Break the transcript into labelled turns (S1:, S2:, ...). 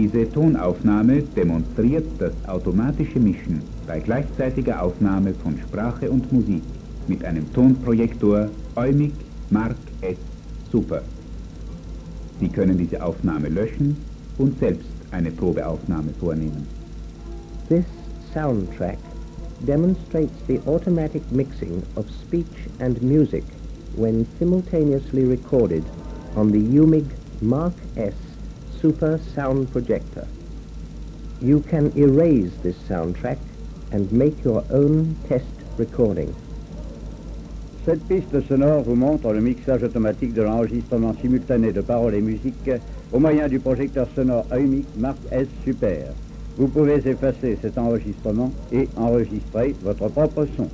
S1: Diese Tonaufnahme demonstriert das automatische Mischen bei gleichzeitiger Aufnahme von Sprache und Musik mit einem Tonprojektor Eumig Mark S Super. Sie können diese Aufnahme löschen und selbst eine Probeaufnahme vornehmen.
S2: This soundtrack demonstrates the automatic mixing of speech and music when simultaneously recorded on the Eumig Mark S Super Sound Projector. You can erase this soundtrack and make your own test recording.
S3: Cette piste sonore vous montre le mixage automatique de l'enregistrement simultané de paroles et musique au moyen du projecteur sonore Eumig Mark S Super. Vous pouvez effacer cet enregistrement et enregistrer votre propre son.